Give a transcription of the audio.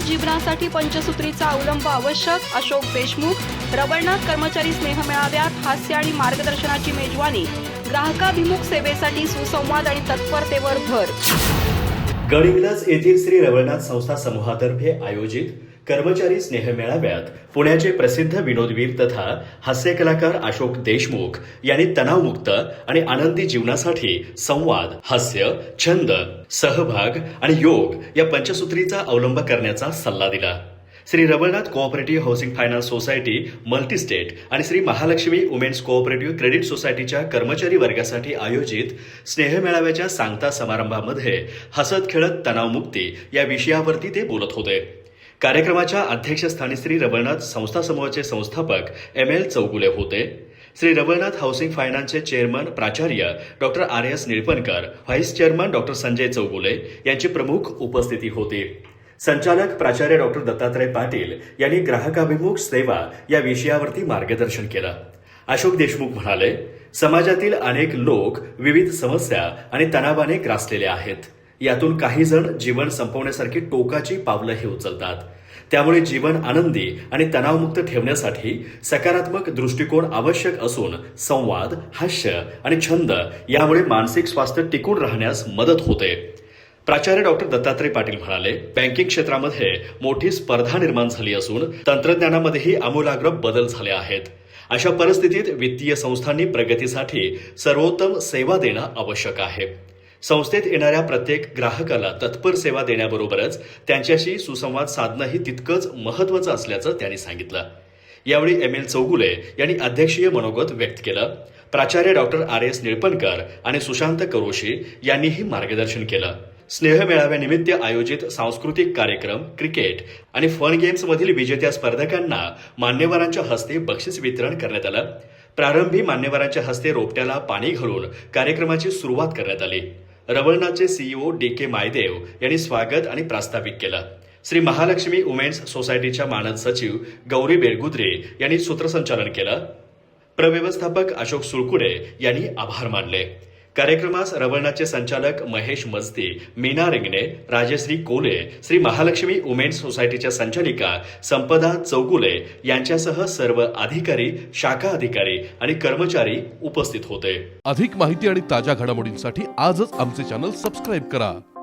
जीवनासाठी पंचसूत्रीचा अवलंब आवश्यक. अशोक देशमुख. रवळनाथ कर्मचारी स्नेह मेळाव्यात हास्य आणि मार्गदर्शनाची मेजवानी. ग्राहकाभिमुख सेवेसाठी सुसंवाद आणि तत्परतेवर भर. गडहिंग्लज येथील श्री रवळनाथ संस्था समूहातर्फे आयोजित कर्मचारी स्नेह मेळाव्यात पुण्याचे प्रसिद्ध विनोदवीर तथा हास्य कलाकार अशोक देशमुख यांनी तणावमुक्त आणि आनंदी जीवनासाठी संवाद, हास्य, छंद, सहभाग आणि योग या पंचसूत्रीचा अवलंब करण्याचा सल्ला दिला. Shri Ravalnath cooperative housing finance society multistate आणि Shri Mahalakshmi women's cooperative credit सोसायटीच्या कर्मचारी वर्गासाठी आयोजित स्नेह मेळाव्याच्या सांगता समारंभामध्ये हसत खेळत तणावमुक्ती या विषयावरती ते बोलत होते. कार्यक्रमाच्या अध्यक्षस्थानी श्री रवळनाथ संस्था समूहाचे संस्थापक ML चौगुले होते. श्री रवळनाथ हाऊसिंग फायनान्सचे चेअरमन प्राचार्य doctor RS Nilpankar, vice chairman doctor Sanjay Chougule यांची प्रमुख उपस्थिती होती. संचालक प्राचार्य डॉक्टर दत्तात्रय पाटील यांनी ग्राहकाभिमुख सेवा या विषयावरती मार्गदर्शन केलं. अशोक देशमुख म्हणाले, समाजातील अनेक लोक विविध समस्या आणि तणावाने ग्रासलेले आहेत. यातून काही जण जीवन संपवण्यासारखी टोकाची पावलंही उचलतात. त्यामुळे जीवन आनंदी आणि तणावमुक्त ठेवण्यासाठी सकारात्मक दृष्टिकोन आवश्यक असून संवाद, हास्य आणि छंद यामुळे मानसिक स्वास्थ्य टिकून राहण्यास मदत होते. प्राचार्य डॉक्टर दत्तात्रय पाटील म्हणाले, बँकिंग क्षेत्रामध्ये मोठी स्पर्धा निर्माण झाली असून तंत्रज्ञानामध्येही आमूलाग्र बदल झाले आहेत. अशा परिस्थितीत वित्तीय संस्थांनी प्रगतीसाठी सर्वोत्तम सेवा देणं आवश्यक आहे. संस्थेत येणाऱ्या प्रत्येक ग्राहकाला तत्पर सेवा देण्याबरोबरच त्यांच्याशी सुसंवाद साधणंही तितकंच महत्वाचं असल्याचं त्यांनी सांगितलं. यावेळी ML चौगुले यांनी अध्यक्षीय मनोगत व्यक्त केलं. प्राचार्य डॉक्टर RS निळपणकर आणि सुशांत करोशी यांनीही मार्गदर्शन केलं. स्नेह मेळाव्यानिमित्त आयोजित सांस्कृतिक कार्यक्रम, क्रिकेट आणि फन गेम्समधील विजेत्या स्पर्धकांना मान्यवरांच्या हस्ते बक्षीस वितरण करण्यात आलं. प्रारंभी मान्यवरांच्या हस्ते रोपट्याला पाणी घालून कार्यक्रमाची सुरुवात करण्यात आली. रवळनाथचे CEO DK मायदेव यांनी स्वागत आणि प्रास्ताविक केलं. श्री महालक्ष्मी वुमेन्स सोसायटीच्या मानद सचिव गौरी बेळगुद्रे यांनी सूत्रसंचालन केलं. प्रव्यवस्थापक अशोक सुळकुडे यांनी आभार मानले. कार्यक्रमास रवळनाथचे संचालक महेश मजती, मीना रेंगणे, राजश्री कोले, श्री महालक्ष्मी वुमेन्स सोसायटीच्या संचालिका संपदा चौगुले यांच्यासह सर्व अधिकारी, शाखा अधिकारी आणि कर्मचारी उपस्थित होते. अधिक माहिती आणि ताज्या घडामोडींसाठी आजच आमचे चॅनल सबस्क्राईब करा.